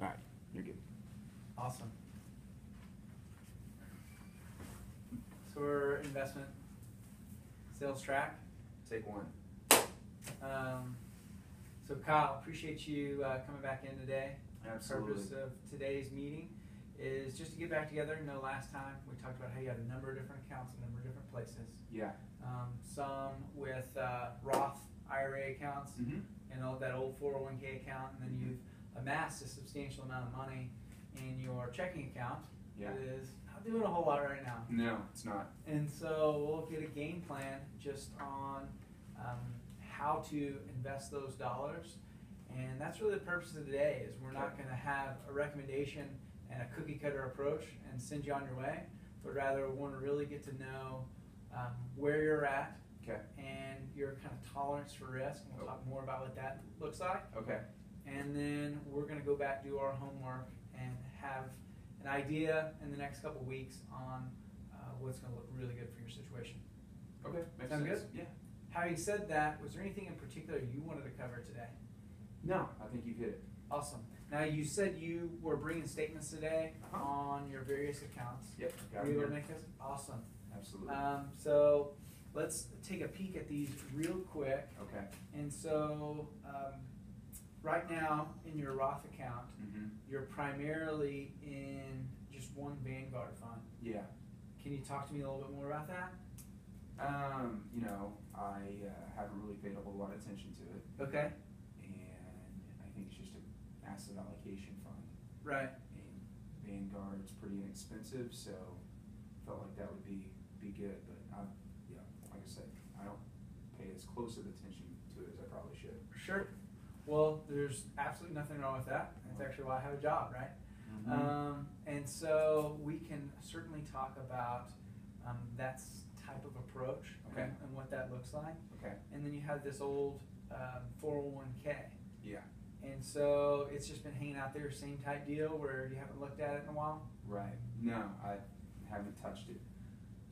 All right, you're good. Awesome. So we're investment sales track. Take one. So Kyle, appreciate you coming back in today. Absolutely. The purpose of today's meeting is just to get back together. You know, last time we talked about how you had a number of different accounts, a number of different places. Yeah. Some with Roth IRA accounts, Mm-hmm. and that old 401k account, and then you've amassed a substantial amount of money in your checking account. Yeah. It is not doing a whole lot right now. No, it's not. And so we'll get a game plan just on how to invest those dollars. And that's really the purpose of today is we're not going to have a recommendation and a cookie cutter approach and send you on your way, but rather we want to really get to know where you're at. Okay. And your kind of tolerance for risk. And we'll talk more about what that looks like. Okay. And then we're going to go back, do our homework, and have an idea in the next couple weeks on what's going to look really good for your situation. Okay. Makes Sound sense. good? Yeah. Having said that, was there anything in particular you wanted to cover today? No, I think you've hit it. Awesome. Now you said you were bringing statements today Uh-huh. on your various accounts. Yep. Got Were you it able to here. make this? Awesome. Absolutely. So let's take a peek at these real quick. Okay. And so right now in your Roth account, Mm-hmm. you're primarily in just one Vanguard fund. Yeah. Can you talk to me a little bit more about that? You know, I haven't really paid a whole lot of attention to it, Okay. and I think it's just an asset allocation fund. Right. And Vanguard's pretty inexpensive, so felt like that would be good. But yeah, like I said, I don't pay as close of attention to it as I probably should. Sure. Well, there's absolutely nothing wrong with that. That's actually why I have a job, right? And so we can certainly talk about that type of approach. Okay. And what that looks like. Okay. And then you have this old 401k. Yeah. And so it's just been hanging out there, same type deal where you haven't looked at it in a while. Right. No, I haven't touched it.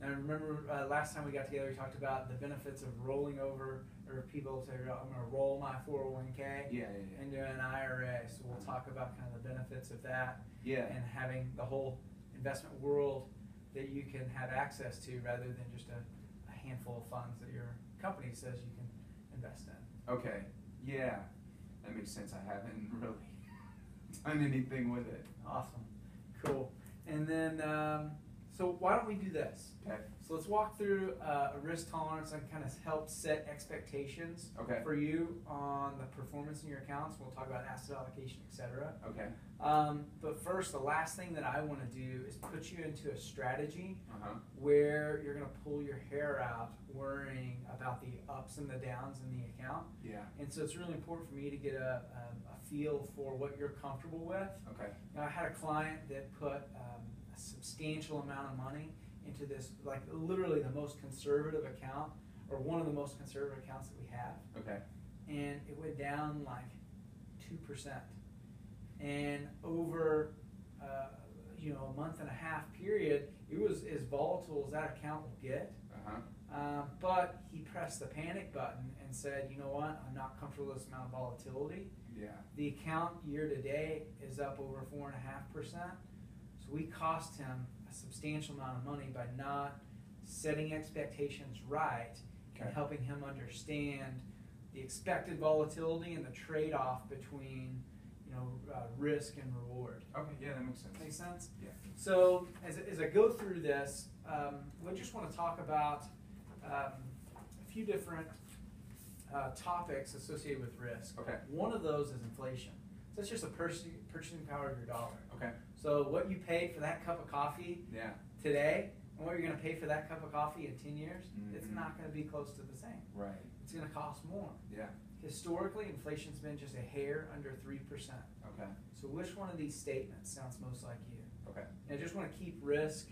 And I remember last time we got together, we talked about the benefits of rolling over, or people say, I'm going to roll my 401k Yeah. into an IRA. So we'll talk about kind of the benefits of that Yeah. and having the whole investment world that you can have access to rather than just a handful of funds that your company says you can invest in. Okay. Yeah. That makes sense. I haven't really done anything with it. Awesome. Cool. And then, so why don't we do this? Okay. So let's walk through a risk tolerance and kind of help set expectations Okay. for you on the performance in your accounts. We'll talk about asset allocation, etc. Okay. But first, the last thing that I want to do is put you into a strategy Uh-huh. where you're going to pull your hair out worrying about the ups and the downs in the account. Yeah. And so it's really important for me to get a feel for what you're comfortable with. Okay. Now, I had a client that put a substantial amount of money into this, like literally the most conservative account, or one of the most conservative accounts that we have. Okay. And it went down like 2%. And over a month and a half period, it was as volatile as that account will get. Uh-huh. But he pressed the panic button and said, you know what, I'm not comfortable with this amount of volatility. Yeah. The account year to date is up over 4.5%. So we cost him a substantial amount of money by not setting expectations right and Okay. helping him understand the expected volatility and the trade-off between risk and reward. Okay. Yeah, that makes sense. Make sense? Yeah. So as I go through this, we just want to talk about a few different topics associated with risk. Okay. One of those is inflation. So that's just the purchasing power of your dollar. Okay. So what you paid for that cup of coffee Yeah. today and what you're going to pay for that cup of coffee in 10 years, it's Mhm. not going to be close to the same. Right. It's going to cost more. Yeah. Historically, inflation's been just a hair under 3%. Okay. So which one of these statements sounds most like you? Okay. And I just want to keep risk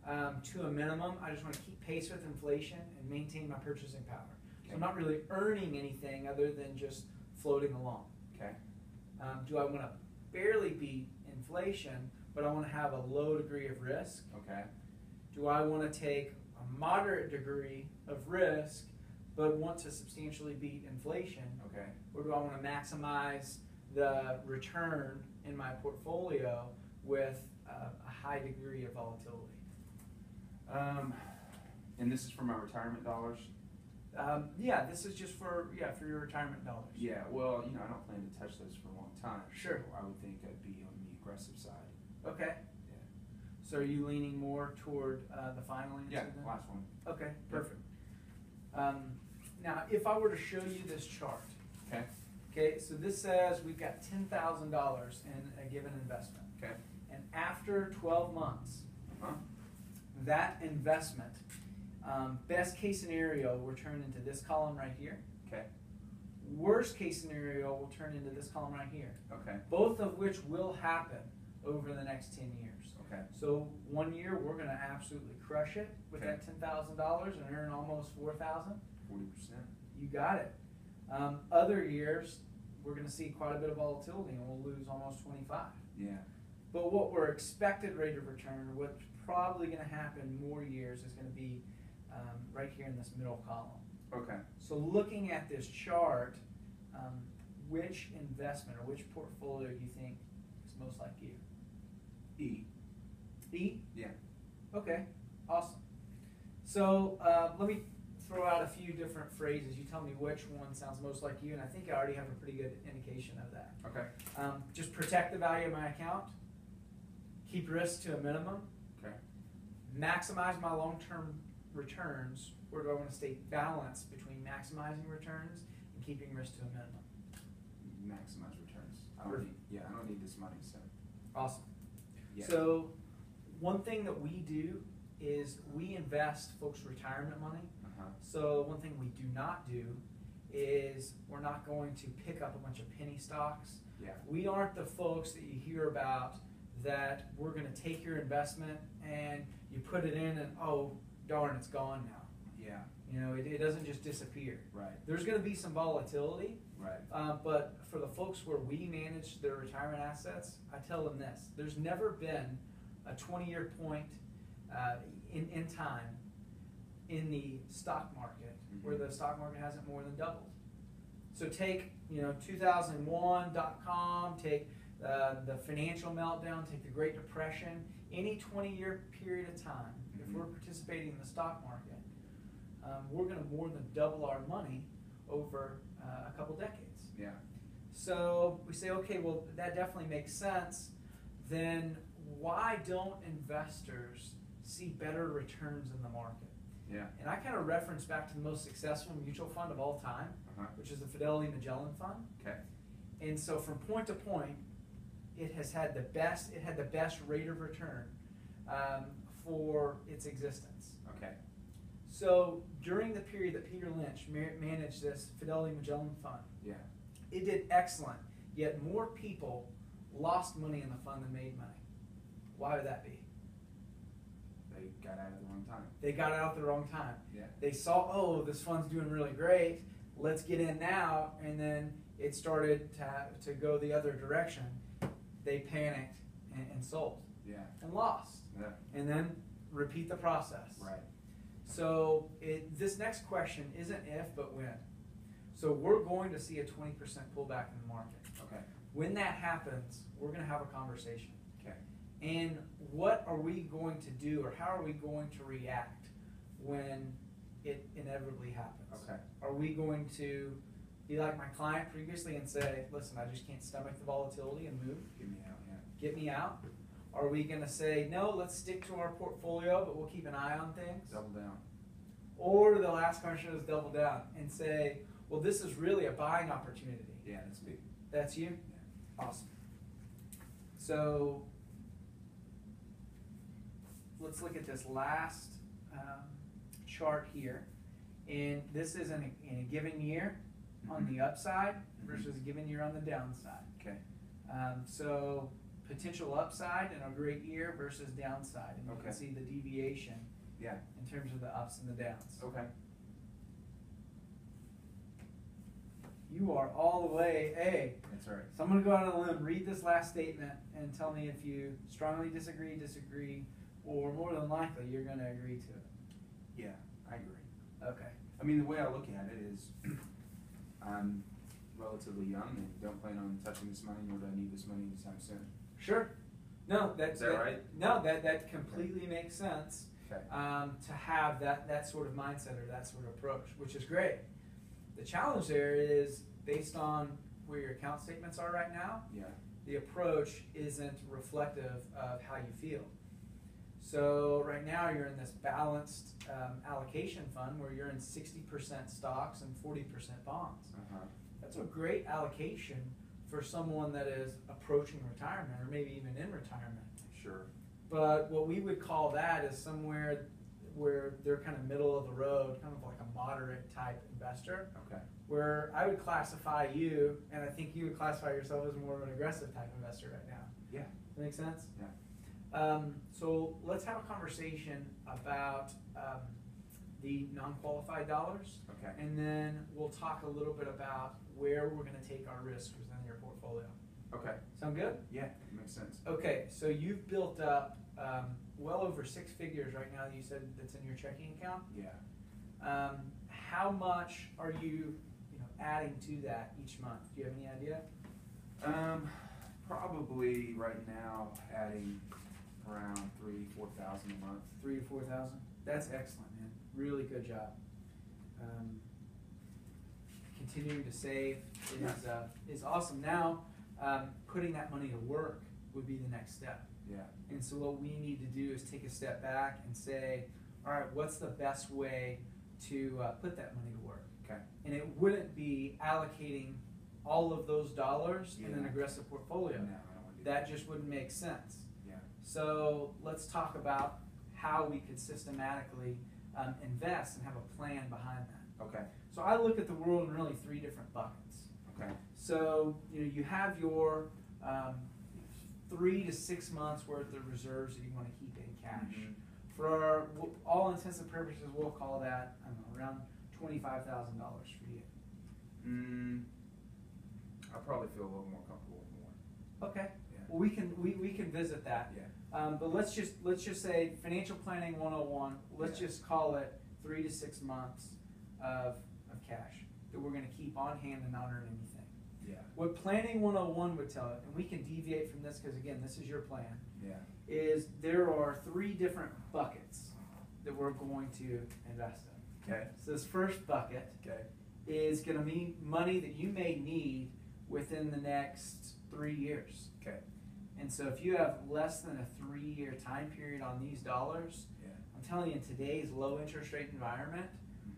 to a minimum. I just want to keep pace with inflation and maintain my purchasing power. So I'm not really earning anything other than just floating along. Okay. Do I want to barely beat inflation, but I want to have a low degree of risk? Okay. Do I want to take a moderate degree of risk, but want to substantially beat inflation? Okay. Or do I want to maximize the return in my portfolio with a high degree of volatility. And this is for my retirement dollars? Yeah, this is just for your retirement dollars. Yeah, well, I don't plan to touch those for a long time. Sure. So I would think I'd be on the aggressive side. Okay. Yeah. So are you leaning more toward the final answer? Yeah, then? last one. Okay, perfect. Now, if I were to show you this chart, Okay. okay, so this says we've got $10,000 in a given investment. Okay. And after 12 months, Uh-huh. that investment, best case scenario, will turn into this column right here. Okay. Worst case scenario will turn into this column right here. Okay. Both of which will happen over the next 10 years. Okay. So 1 year we're going to absolutely crush it with Okay. that $10,000 and earn almost $4,000. 40%. You got it. Other years we're going to see quite a bit of volatility and we'll lose almost 25. Yeah. But what we're expected rate of return, what's probably going to happen more years, is going to be right here in this middle column. Okay. So looking at this chart, which investment or which portfolio do you think is most like you? E. E? Yeah. Okay, awesome. So let me throw out a few different phrases. You tell me which one sounds most like you, and I think I already have a pretty good indication of that. Okay. Just protect the value of my account, keep risk to a minimum, Okay. maximize my long-term returns, or do I want to stay balanced between maximizing returns and keeping risk to a minimum? Maximize returns. I Perfect. don't need this money, so. Awesome. Yeah. So one thing that we do is we invest folks' retirement money. Uh-huh. So one thing we do not do is we're not going to pick up a bunch of penny stocks. Yeah. We aren't the folks that you hear about that we're going to take your investment and you put it in and, oh, darn, it's gone now. Yeah. It doesn't just disappear. Right. There's going to be some volatility, Right. but for the folks where we manage their retirement assets, I tell them this: there's never been a 20-year point in time in the stock market where the stock market hasn't more than doubled. So take 2001.com, take the financial meltdown, take the Great Depression, any 20-year period of time. If we're participating in the stock market, we're going to more than double our money over a couple decades. Yeah. So we say, okay, well, that definitely makes sense. Then why don't investors see better returns in the market? Yeah. And I kind of reference back to the most successful mutual fund of all time, Uh-huh. which is the Fidelity Magellan Fund. Okay. And so from point to point, it had the best rate of return for its existence. Okay. So during the period that Peter Lynch managed this Fidelity Magellan Fund, Yeah. it did excellent, yet more people lost money in the fund than made money. Why would that be? They got out at the wrong time. They got out at the wrong time. Yeah. They saw, oh, this fund's doing really great, let's get in now, and then it started to go the other direction. They panicked and sold Yeah. and lost, Yeah. and then repeat the process. Right. So this next question isn't if, but when. So we're going to see a 20% pullback in the market. Okay. When that happens, we're going to have a conversation. Okay. And what are we going to do, or how are we going to react when it inevitably happens? Okay. Are we going to be like my client previously and say, listen, I just can't stomach the volatility and move? Get me out. Yeah. Get me out? Are we going to say, no, let's stick to our portfolio, but we'll keep an eye on things? Double down. Or the last question is double down and say, well, this is really a buying opportunity. Yeah, that's me. That's you? Yeah. Awesome. So let's look at this last chart here. And this is in a given year on the upside versus a given year on the downside. Okay. So potential upside in a great year versus downside. And you can Okay. see the deviation Yeah. in terms of the ups and the downs. Okay. You are all the way A. That's all right. So I'm going to go out on a limb, read this last statement, and tell me if you strongly disagree, or more than likely you're going to agree to it. Yeah, I agree. Okay. I mean, the way I look at it is, relatively young and don't plan on touching this money, nor do I need this money anytime soon. Sure. No, Is that right? No, that completely makes sense. Okay. To have that sort of mindset or that sort of approach, which is great. The challenge there is based on where your account statements are right now. Yeah. The approach isn't reflective of how you feel. So right now you're in this balanced allocation fund where you're in 60% stocks and 40% bonds. Uh-huh. That's a great allocation for someone that is approaching retirement or maybe even in retirement. Sure. But what we would call that is somewhere where they're kind of middle of the road, kind of like a moderate type investor. Okay. Where I would classify you, and I think you would classify yourself as more of an aggressive type investor right now. Yeah. Does that make sense? Yeah. So let's have a conversation about the non-qualified dollars. Okay. And then we'll talk a little bit about where we're going to take our risk within your portfolio. Okay. Sound good? Yeah, makes sense. Okay, so you've built up well over 6 figures right now that you said that's in your checking account. Yeah. How much are you adding to that each month? Do you have any idea? Probably right now adding around 3,000-4,000 a month. 3,000 to 4,000. That's excellent, man. Really good job. Continuing to save is awesome. Now, putting that money to work would be the next step. Yeah. And so what we need to do is take a step back and say, all right, what's the best way to put that money to work? Okay. And it wouldn't be allocating all of those dollars in an Yeah. aggressive portfolio. No, I don't want to do That just wouldn't make sense. Yeah. So let's talk about how we could systematically invest and have a plan behind that. Okay. So I look at the world in really 3 different buckets. Okay. So you have your 3 to 6 months worth of reserves that you want to keep in cash. Mhm. For all intents and purposes, we'll call that, I don't know, around $25,000 for you. I'll probably feel a little more comfortable with more. Okay. Yeah. Well, we can visit that. Yeah. But let's just say financial planning 101. Let's Yeah. just call it 3 to 6 months of cash that we're going to keep on hand and not earn anything. Yeah. What planning 101 would tell it, and we can deviate from this because again, this is your plan, Yeah. is there are 3 different buckets that we're going to invest in. Okay. So this first bucket Okay. is going to mean money that you may need within the next 3 years. Okay. And so if you have less than a 3-year time period on these dollars, Yeah. I'm telling you, in today's low interest rate environment,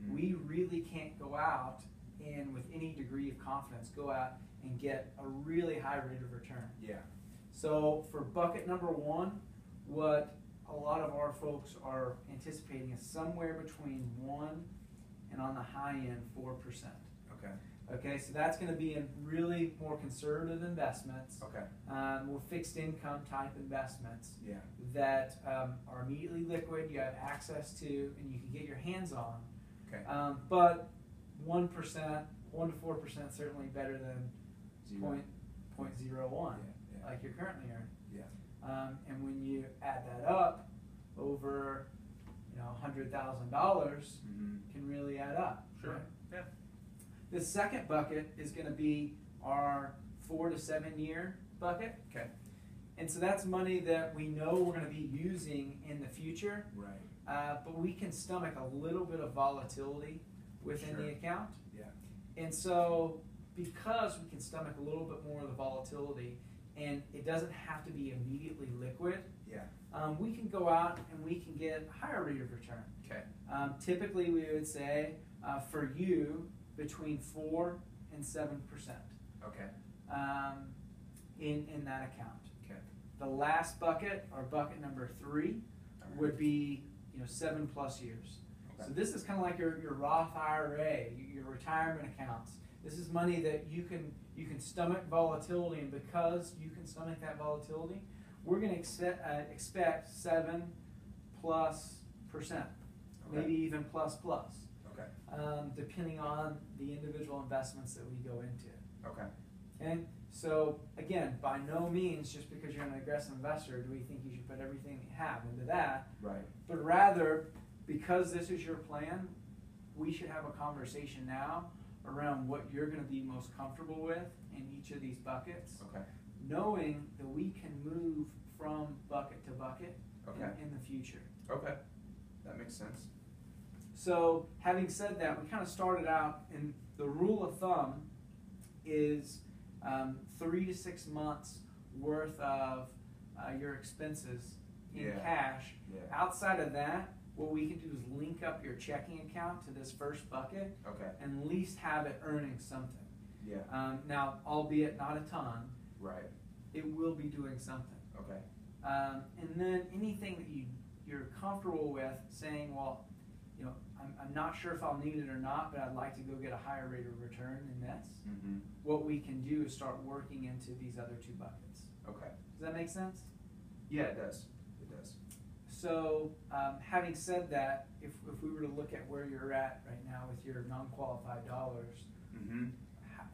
Mhm. we really can't go out and with any degree of confidence go out and get a really high rate of return. Yeah. So for bucket number 1, what a lot of our folks are anticipating is somewhere between 1 and on the high end 4%. Okay. Okay, so that's going to be in really more conservative investments, Okay. more fixed income type investments Yeah. that are immediately liquid, you have access to, and you can get your hands on. Okay. But 1%, 1 to 4% certainly better than Zero. 0.01, Yeah. Yeah. like you're currently earning. Yeah. And when you add that up over, $100,000, Mhm. can really add up. Sure. Right? Yeah. The second bucket is going to be our 4 to 7 year bucket. Okay. And so that's money that we know we're going to be using in the future, Right. but we can stomach a little bit of volatility within Sure. the account. Yeah. And so because we can stomach a little bit more of the volatility and it doesn't have to be immediately liquid, Yeah. we can go out and we can get a higher rate of return. Okay. Typically we would say for you between 4 and 7% Okay. in that account. Okay. The last bucket, or bucket number 3, would be 7+ years. Okay. So this is kind of like your Roth IRA, your retirement accounts. This is money that you can stomach volatility, and because you can stomach that volatility, we're going to expect 7+%, Okay. maybe even plus, Okay. depending on the individual investments that we go into. Okay. Okay, so again, by no means, just because you're an aggressive investor, do we think you should put everything that you have into that, Right. but rather, because this is your plan, we should have a conversation now around what you're going to be most comfortable with in each of these buckets, Okay. knowing that we can move from bucket to bucket Okay. in the future. Okay. That makes sense. So having said that, we kind of started out, and the rule of thumb is 3 to 6 months worth of your expenses in Yeah. cash. Yeah. Outside of that, what we can do is link up your checking account to this first bucket Okay. and at least have it earning something. Yeah. Now, albeit not a ton, Right. it will be doing something. Okay. And then anything that you're comfortable with saying, well, I'm not sure if I'll need it or not, but I'd like to go get a higher rate of return than this. Mm-hmm. What we can do is start working into these other 2 buckets. Okay. Does that make sense? Yeah, it does. It does. So, having said that, if we were to look at where you're at right now with your non-qualified dollars, Mm-hmm.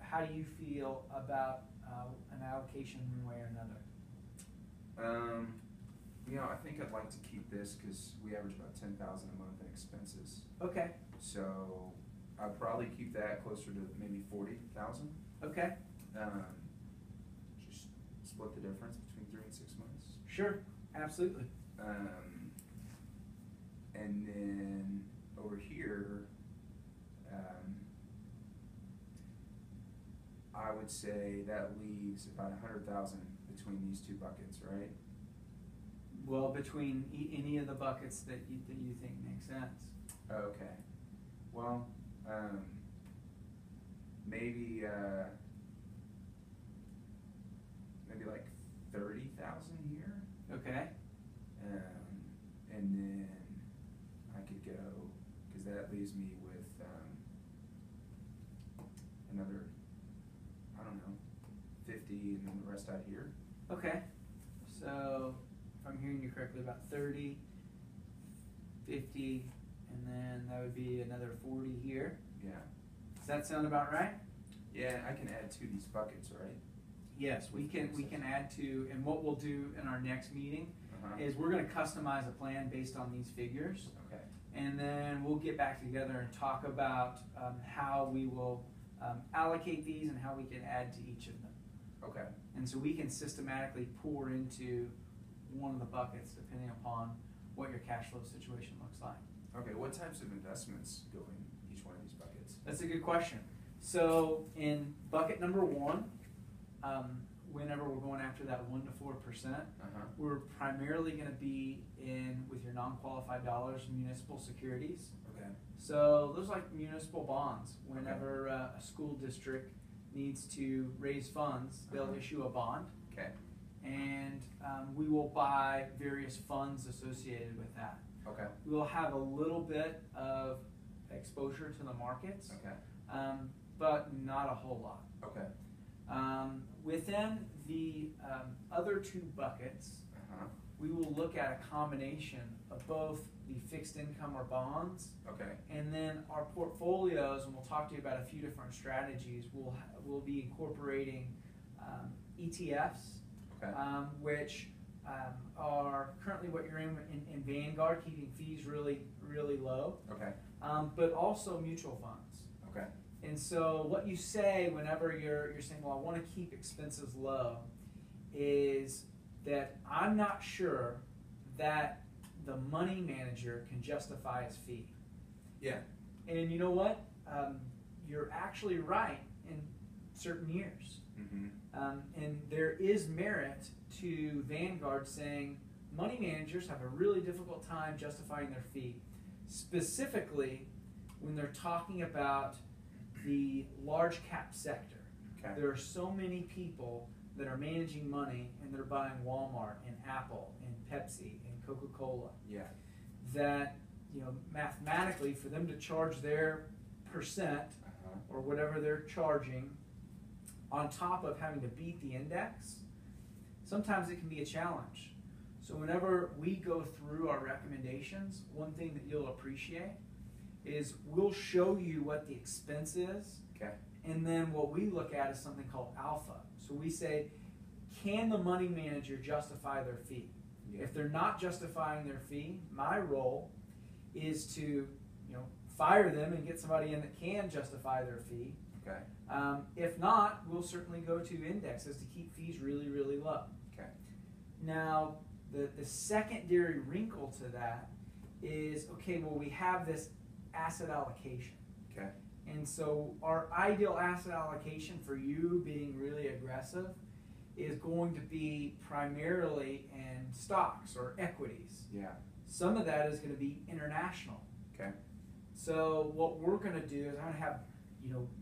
how do you feel about an allocation one way or another? I think I'd like to keep this because we average about $10,000 a month in expenses. Okay. So I'd probably keep that closer to maybe 40,000. Okay. Just split the difference between 3 and 6 months. Sure. Absolutely. And then over here, I would say that leaves about 100,000 between these 2 buckets, right? Well, between any of the buckets that you think make sense. Okay. Well, maybe like 30,000 here. Okay. And then I could go, because that leaves me with another, I don't know, 50, and then the rest out here. Okay. So, if I'm hearing you correctly, about 30, 50, and then that would be another 40 here. Yeah. Does that sound about right? Yeah, I can add to these buckets, right? Yes, we can add to, and what we'll do in our next meeting Uh-huh. is we're going to customize a plan based on these figures, Okay. and then we'll get back together and talk about how we will allocate these and how we can add to each of them. Okay. And so we can systematically pour into one of the buckets depending upon what your cash flow situation looks like. Okay, what types of investments go in each one of these buckets? That's a good question. So in bucket number 1, whenever we're going after that 1 to 4%, Uh-huh. we're primarily going to be in with your non-qualified dollars, municipal securities. Okay. So those are like municipal bonds. Whenever a school district needs to raise funds, they'll Uh-huh. issue a bond, Okay. and we will buy various funds associated with that. Okay. We will have a little bit of exposure to the markets, Okay. but not a whole lot. Okay. Within the other 2 buckets, Uh-huh. we will look at a combination of both the fixed income or bonds, Okay. and then our portfolios, and we'll talk to you about a few different strategies. We'll be incorporating ETFs, Okay. which are currently what you're in Vanguard, keeping fees really, really low, Okay. but also mutual funds. Okay. And so what you say whenever you're saying, well, I want to keep expenses low, is that I'm not sure that the money manager can justify his fee. Yeah. And you know what? You're actually right in certain years. Mm-hmm. And there is merit to Vanguard saying money managers have a really difficult time justifying their fee, specifically when they're talking about the large cap sector. Okay. There are so many people that are managing money and they're buying Walmart and Apple and Pepsi and Coca-Cola, Yeah. that mathematically for them to charge their percent Uh-huh. or whatever they're charging on top of having to beat the index, sometimes it can be a challenge. So whenever we go through our recommendations, one thing that you'll appreciate is we'll show you what the expense is, Okay. and then what we look at is something called alpha. So we say, can the money manager justify their fee? Yeah. If they're not justifying their fee, my role is to fire them and get somebody in that can justify their fee. Okay. If not, we'll certainly go to indexes to keep fees really, really low. Okay. Now, the secondary wrinkle to that is, okay, well, we have this asset allocation. Okay. And so our ideal asset allocation for you being really aggressive is going to be primarily in stocks or equities. Yeah. Some of that is going to be international. Okay. So what we're going to do is I'm going to have,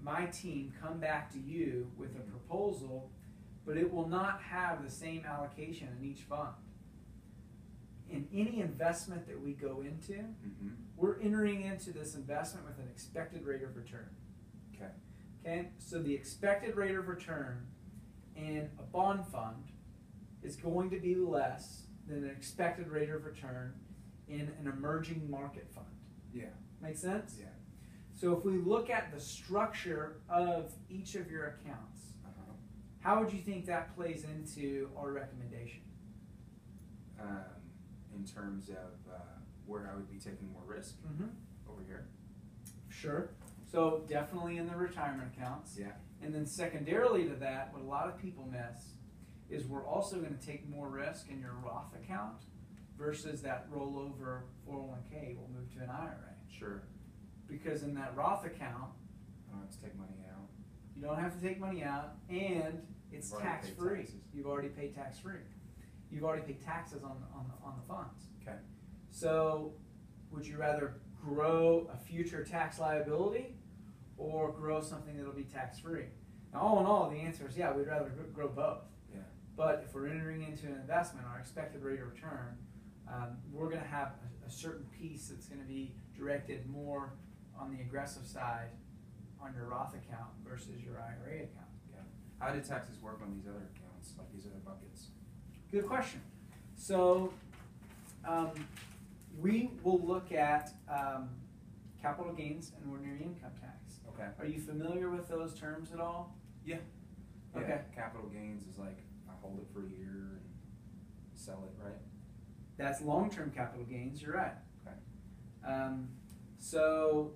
my team come back to you with a proposal, but it will not have the same allocation in each fund. In any investment that we go into, Mm-hmm. we're entering into this investment with an expected rate of return. Okay. Okay, so the expected rate of return in a bond fund is going to be less than an expected rate of return in an emerging market fund. Yeah. Make sense? Yeah. So if we look at the structure of each of your accounts, Uh-huh. how would you think that plays into our recommendation? In terms of where I would be taking more risk over here. Sure. So definitely in the retirement accounts. Yeah. And then secondarily to that, what a lot of people miss is we're also going to take more risk in your Roth account versus that rollover 401k will move to an IRA. Sure. Because in that Roth account, I don't have to take money out. you don't have to take money out, and it's You've already tax paid free. taxes. You've already paid tax free. You've already paid taxes on the funds. Okay. So, would you rather grow a future tax liability or grow something that'll be tax free? Now, all in all, the answer is yeah, we'd rather grow both. Yeah. But if we're entering into an investment, our expected rate of return, we're going to have a certain piece that's going to be directed more on the aggressive side on your Roth account versus your IRA account. Yeah. How did taxes work on these other accounts, like these other buckets? Good question. So we will look at capital gains and ordinary income tax. Okay. Are you familiar with those terms at all? Yeah. Yeah. Okay. Capital gains is like I hold it for a year and sell it, right? That's long-term capital gains. You're right. Okay. So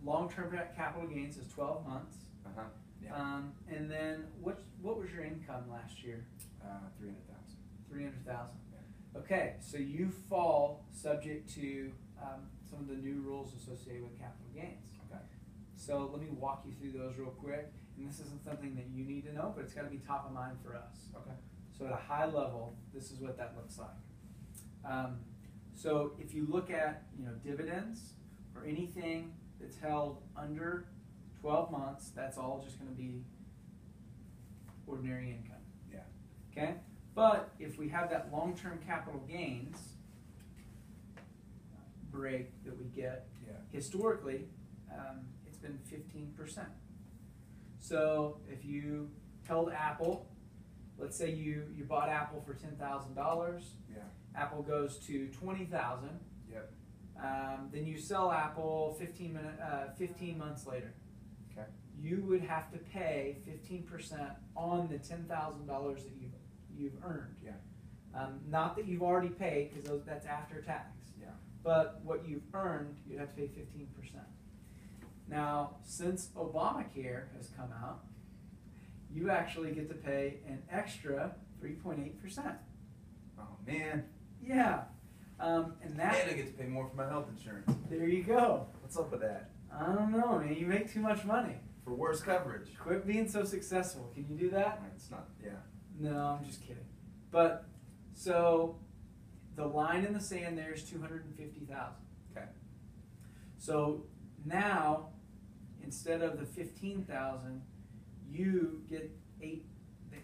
long-term capital gains is 12 months. Uh-huh. Yeah. And then what was your income last year? 300,000. 300,000. Yeah. Okay, so you fall subject to some of the new rules associated with capital gains. Okay. So let me walk you through those real quick. And this isn't something that you need to know, but it's got to be top of mind for us. Okay. So at a high level, this is what that looks like. So if you look at dividends or anything that's held under 12 months, that's all just going to be ordinary income. Yeah. Okay? But if we have that long-term capital gains break that we get, Yeah. historically, it's been 15%. So if you held Apple, let's say you bought Apple for $10,000, Yeah. Apple goes to 20,000. Yep. Then you sell Apple 15 months later. Okay. You would have to pay 15% on the $10,000 that you've earned. Yeah. Not that you've already paid, because that's after tax. Yeah. But what you've earned, you'd have to pay 15%. Now, since Obamacare has come out, you actually get to pay an extra 3.8%. Oh man. Yeah. And that. And I get to pay more for my health insurance. There you go. What's up with that? I don't know, man. You make too much money. For worse coverage. Quit being so successful. Can you do that? It's not. Yeah. No, I'm just kidding. But so the line in the sand there is 250,000. Okay. So now, instead of the 15,000, you get the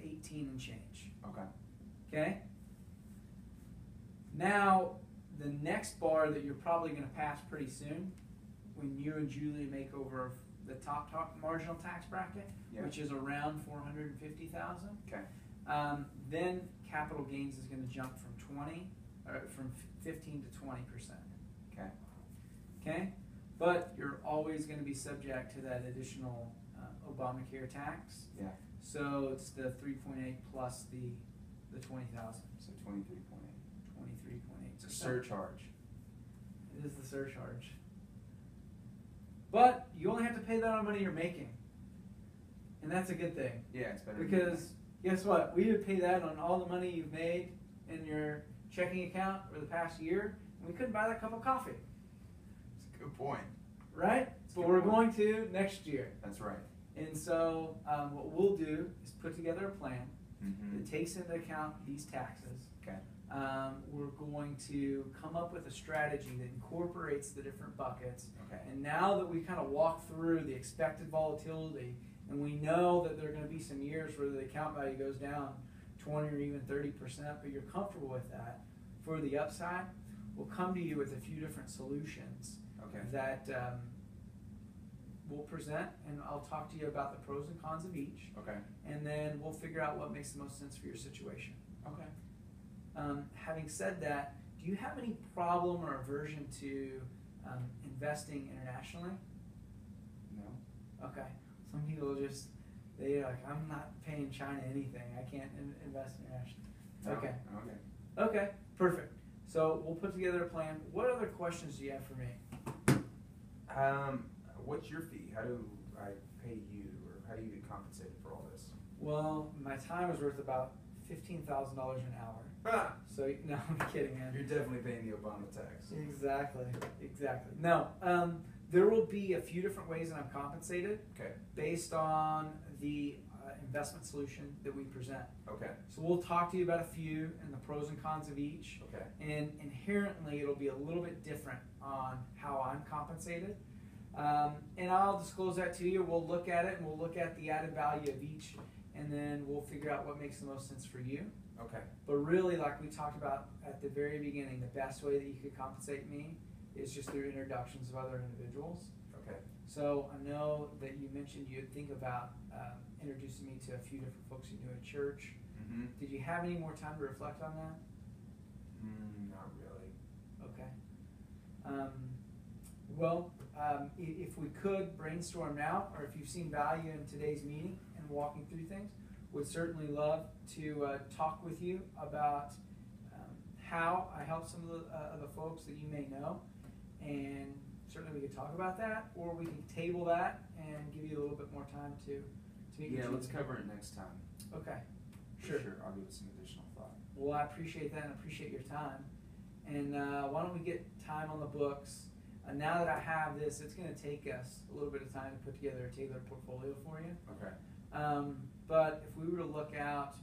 18 and change. Okay. Okay. Now, the next bar that you're probably going to pass pretty soon, when you and Julie make over the top marginal tax bracket, Yeah. which is around 450,000. Okay. Then capital gains is going to jump from 15 to 20%. Okay. Okay, but you're always going to be subject to that additional Obamacare tax. Yeah. So it's the 3.8 plus the 20,000. So 23.8. 23.8. It's a surcharge. It is the surcharge. But you only have to pay that on money you're making. And that's a good thing. Yeah, it's better. Because guess what? We would pay that on all the money you've made in your checking account for the past year, and we couldn't buy that cup of coffee. That's a good point. Right? That's a But good we're point. going to next year. That's right. And so what we'll do is put together a plan Mm-hmm. that takes into account these taxes. Okay. We're going to come up with a strategy that incorporates the different buckets. Okay. And now that we kind of walk through the expected volatility, and we know that there are going to be some years where the account value goes down 20 or even 30%, but you're comfortable with that, for the upside, we'll come to you with a few different solutions Okay. that we'll present, and I'll talk to you about the pros and cons of each, Okay. and then we'll figure out what makes the most sense for your situation. Okay. Having said that, do you have any problem or aversion to investing internationally? No. Okay. Some people just, they're like, I'm not paying China anything. I can't invest internationally. No. Okay. Okay. Okay, perfect. So we'll put together a plan. What other questions do you have for me? What's your fee? How do I pay you, or how do you get compensated for all this? Well, my time is worth about $15,000 an hour. Ah! So, no, I'm kidding, man. You're definitely paying the Obama tax. Exactly, exactly. No, there will be a few different ways that I'm compensated Okay. based on the investment solution that we present. Okay. So we'll talk to you about a few and the pros and cons of each. Okay. And inherently, it'll be a little bit different on how I'm compensated. And I'll disclose that to you. We'll look at it, and we'll look at the added value of each, and then we'll figure out what makes the most sense for you. Okay. But really, like we talked about at the very beginning, the best way that you could compensate me is just through introductions of other individuals. Okay. So I know that you mentioned you'd think about introducing me to a few different folks you knew at church. Mm-hmm. Did you have any more time to reflect on that? Not really. Okay. If we could brainstorm now, or if you've seen value in today's meeting and walking through things, would certainly love to talk with you about how I help some of the folks that you may know, and certainly we could talk about that, or we can table that and give you a little bit more time to meet with you. Yeah, let's cover it next time. Okay, For sure. sure. I'll give it some additional thought. Well, I appreciate that and appreciate your time. And why don't we get time on the books? Now that I have this, it's going to take us a little bit of time to put together a tailored portfolio for you. Okay. But if we were to look out,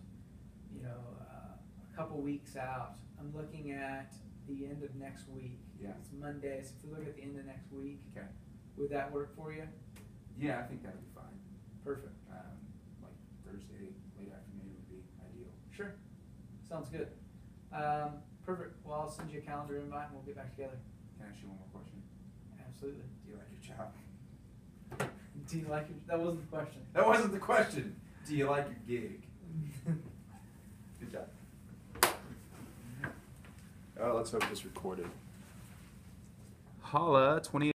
a couple weeks out, I'm looking at the end of next week. Yeah. It's Monday, so if we look at the end of next week, Okay. would that work for you? Yeah, I think that'd be fine. Perfect. Like Thursday, late afternoon would be ideal. Sure. Sounds good. Perfect. Well, I'll send you a calendar invite and we'll get back together. Can I ask you one more question? Absolutely. Do you like your job? Do you like it? That wasn't the question. That wasn't the question. Do you like your gig? Good job. Oh, let's hope this recorded. Holla, 20